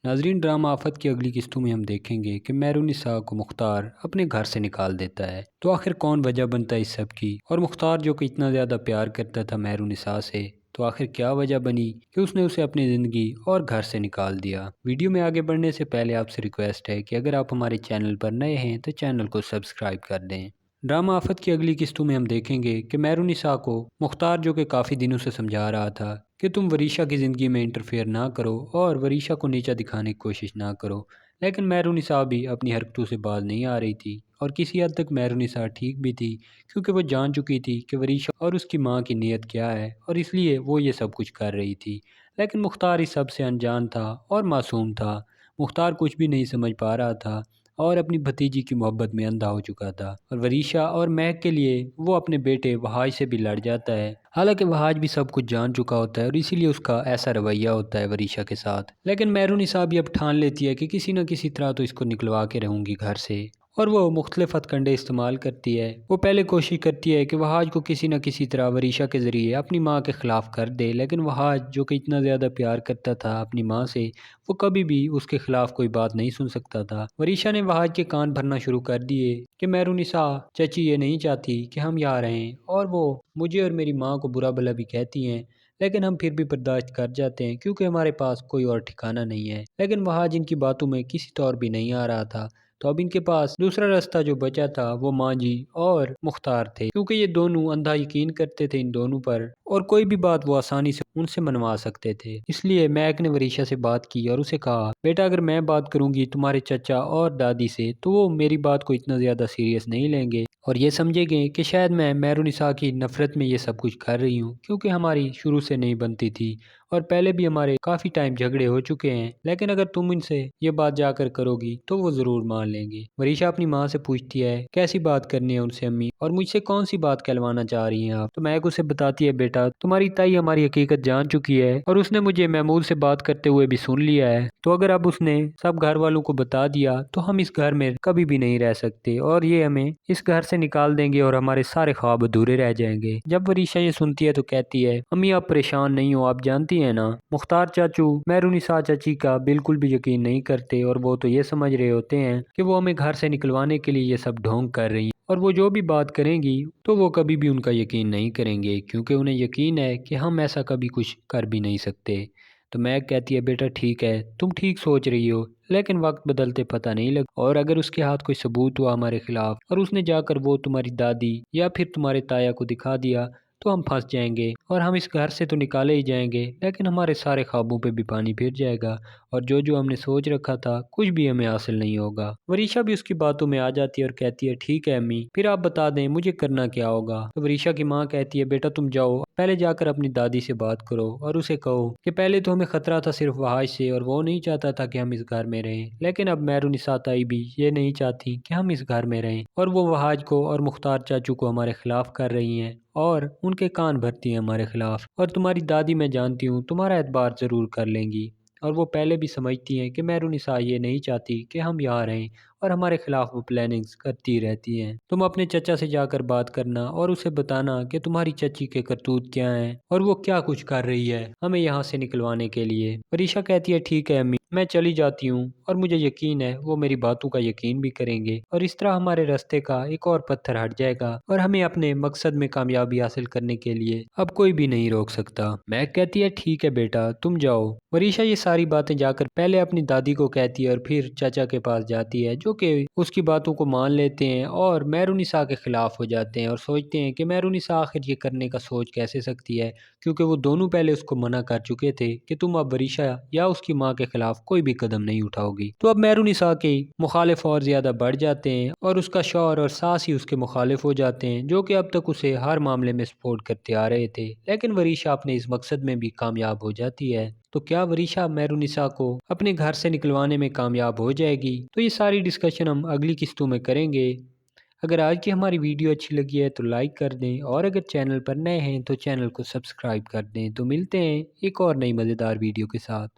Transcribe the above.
ناظرین، ڈرامہ آفت کی اگلی قسطوں میں ہم دیکھیں گے کہ مہر النساء کو مختار اپنے گھر سے نکال دیتا ہے۔ تو آخر کون وجہ بنتا ہے اس سب کی؟ اور مختار جو کہ اتنا زیادہ پیار کرتا تھا مہر النساء سے، تو آخر کیا وجہ بنی کہ اس نے اسے اپنی زندگی اور گھر سے نکال دیا؟ ویڈیو میں آگے بڑھنے سے پہلے آپ سے ریکویسٹ ہے کہ اگر آپ ہمارے چینل پر نئے ہیں تو چینل کو سبسکرائب کر دیں۔ ڈرامہ آفت کی اگلی قسطوں میں ہم دیکھیں گے کہ مہر النساء کو مختار جو کہ کافی دنوں سے سمجھا رہا تھا کہ تم وریشا کی زندگی میں انٹرفیئر نہ کرو اور وریشا کو نیچا دکھانے کی کوشش نہ کرو، لیکن مہر النساء بھی اپنی حرکتوں سے باز نہیں آ رہی تھی، اور کسی حد تک مہر النساء ٹھیک بھی تھی، کیونکہ وہ جان چکی تھی کہ وریشا اور اس کی ماں کی نیت کیا ہے، اور اس لیے وہ یہ سب کچھ کر رہی تھی۔ لیکن مختار اس سب سے انجان تھا اور معصوم تھا۔ مختار کچھ بھی نہیں سمجھ پا رہا تھا اور اپنی بھتیجی کی محبت میں اندھا ہو چکا تھا، اور وریشا اور مہک کے لیے وہ اپنے بیٹے وحاج سے بھی لڑ جاتا ہے، حالانکہ وحاج بھی سب کچھ جان چکا ہوتا ہے اور اسی لیے اس کا ایسا رویہ ہوتا ہے وریشا کے ساتھ۔ لیکن مہر النساء بھی اب ٹھان لیتی ہے کہ کسی نہ کسی طرح تو اس کو نکلوا کے رہوں گی گھر سے، اور وہ مختلف ہتھ کنڈے استعمال کرتی ہے۔ وہ پہلے کوشش کرتی ہے کہ وحاج کو کسی نہ کسی طرح وریشا کے ذریعے اپنی ماں کے خلاف کر دے، لیکن وحاج جو کہ اتنا زیادہ پیار کرتا تھا اپنی ماں سے، وہ کبھی بھی اس کے خلاف کوئی بات نہیں سن سکتا تھا۔ وریشا نے وحاج کے کان بھرنا شروع کر دیے کہ مہر النساء چچی یہ نہیں چاہتی کہ ہم یہاں رہیں، اور وہ مجھے اور میری ماں کو برا بھلا بھی کہتی ہیں، لیکن ہم پھر بھی برداشت کر جاتے ہیں کیونکہ ہمارے پاس کوئی اور ٹھکانہ نہیں ہے۔ لیکن وحاج ان کی باتوں میں کسی طور بھی نہیں آ رہا تھا، تو اب ان کے پاس دوسرا راستہ جو بچا تھا وہ ماں جی اور مختار تھے، کیونکہ یہ دونوں اندھا یقین کرتے تھے ان دونوں پر، اور کوئی بھی بات وہ آسانی سے ان سے منوا سکتے تھے۔ اس لیے مہک نے وریشا سے بات کی اور اسے کہا، بیٹا اگر میں بات کروں گی تمہارے چچا اور دادی سے تو وہ میری بات کو اتنا زیادہ سیریس نہیں لیں گے، اور یہ سمجھیں گے کہ شاید میں مہر النساء کی نفرت میں یہ سب کچھ کر رہی ہوں، کیونکہ ہماری شروع سے نہیں بنتی تھی اور پہلے بھی ہمارے کافی ٹائم جھگڑے ہو چکے ہیں، لیکن اگر تم ان سے یہ بات جا کر کرو گی تو وہ ضرور مان لیں گے۔ وریشا اپنی ماں سے پوچھتی ہے کیسی بات کرنی ہے ان سے امی، اور مجھ سے کون سی بات کہلوانا چاہ رہی ہیں آپ؟ تو مہک اسے بتاتی ہے، بیٹا تمہاری تائی ہماری حقیقت جان چکی ہے اور اس نے مجھے محمود سے بات کرتے ہوئے بھی سن لیا ہے، تو اگر اب اس نے سب گھر والوں کو بتا دیا تو ہم اس گھر میں کبھی بھی نہیں رہ سکتے، اور یہ ہمیں اس گھر سے نکال دیں گے اور ہمارے سارے خواب ادھورے رہ جائیں گے۔ جب وریشا یہ سنتی ہے تو کہتی ہے، امی آپ پریشان نہیں ہو، آپ جانتی ہیں نا مختار چاچو مہر النساء چچی کا بالکل بھی یقین نہیں کرتے، اور وہ تو یہ سمجھ رہے ہوتے ہیں کہ وہ ہمیں گھر سے نکلوانے کے لیے یہ سب ڈھونگ کر رہی ہیں، اور وہ جو بھی بات کریں گی تو وہ کبھی بھی ان کا یقین نہیں کریں گے، کیونکہ انہیں یقین ہے کہ ہم ایسا کبھی کچھ کر بھی نہیں سکتے۔ تو مہک کہتی ہے، بیٹا ٹھیک ہے، تم ٹھیک سوچ رہی ہو، لیکن وقت بدلتے پتہ نہیں لگتا، اور اگر اس کے ہاتھ کوئی ثبوت ہوا ہمارے خلاف اور اس نے جا کر وہ تمہاری دادی یا پھر تمہارے تایا کو دکھا دیا تو ہم پھنس جائیں گے، اور ہم اس گھر سے تو نکالے ہی جائیں گے، لیکن ہمارے سارے خوابوں پہ بھی پانی پھر جائے گا، اور جو ہم نے سوچ رکھا تھا کچھ بھی ہمیں حاصل نہیں ہوگا۔ وریشا بھی اس کی باتوں میں آ جاتی ہے اور کہتی ہے، ٹھیک ہے امی، پھر آپ بتا دیں مجھے کرنا کیا ہوگا۔ تو وریشا کی ماں کہتی ہے، بیٹا تم جاؤ، پہلے جا کر اپنی دادی سے بات کرو اور اسے کہو کہ پہلے تو ہمیں خطرہ تھا صرف وحاج سے، اور وہ نہیں چاہتا تھا کہ ہم اس گھر میں رہیں، لیکن اب مہر النساء تائی بھی یہ نہیں چاہتی کہ ہم اس گھر میں رہیں، اور وہ وحاج کو اور مختار چاچو کو ہمارے خلاف کر رہی ہیں اور ان کے کان بھرتی ہیں ہمارے خلاف، اور تمہاری دادی میں جانتی ہوں تمہارا اعتبار ضرور کر لیں گی، اور وہ پہلے بھی سمجھتی ہیں کہ مہر النساء یہ نہیں چاہتی کہ ہم یہاں رہیں، اور ہمارے خلاف وہ پلاننگز کرتی رہتی ہیں۔ تم اپنے چچا سے جا کر بات کرنا اور اسے بتانا کہ تمہاری چچی کے کرتوت کیا ہیں اور وہ کیا کچھ کر رہی ہے ہمیں یہاں سے نکلوانے کے لیے۔ وریشا کہتی ہے، ٹھیک ہے امی، میں چلی جاتی ہوں، اور مجھے یقین ہے وہ میری باتوں کا یقین بھی کریں گے، اور اس طرح ہمارے راستے کا ایک اور پتھر ہٹ جائے گا اور ہمیں اپنے مقصد میں کامیابی حاصل کرنے کے لیے اب کوئی بھی نہیں روک سکتا۔ میں کہتی ہے، ٹھیک ہے بیٹا تم جاؤ۔ وریشا یہ ساری باتیں جا کر پہلے اپنی دادی کو کہتی ہے اور پھر چچا کے پاس جاتی ہے، جو کہ اس کی باتوں کو مان لیتے ہیں اور مہر النساء کے خلاف ہو جاتے ہیں، اور سوچتے ہیں کہ مہر النساء آخر یہ کرنے کا سوچ کیسے سکتی ہے، کیونکہ وہ دونوں پہلے اس کو منع کر چکے تھے کہ تم اب وریشا یا اس کی ماں کے خلاف کوئی بھی قدم نہیں اٹھاؤ گی۔ تو اب مہر النساء کے مخالف اور زیادہ بڑھ جاتے ہیں، اور اس کا شوہر اور ساس ہی اس کے مخالف ہو جاتے ہیں، جو کہ اب تک اسے ہر معاملے میں سپورٹ کرتے آ رہے تھے، لیکن وریشا اپنے اس مقصد میں بھی کامیاب ہو جاتی ہے۔ تو کیا وریشا مہر النساء کو اپنے گھر سے نکلوانے میں کامیاب ہو جائے گی؟ تو یہ ساری ڈسکشن ہم اگلی قسطوں میں کریں گے۔ اگر آج کی ہماری ویڈیو اچھی لگی ہے تو لائک کر دیں، اور اگر چینل پر نئے ہیں تو چینل کو سبسکرائب کر دیں۔ تو ملتے ہیں ایک اور نئی مزیدار ویڈیو کے ساتھ۔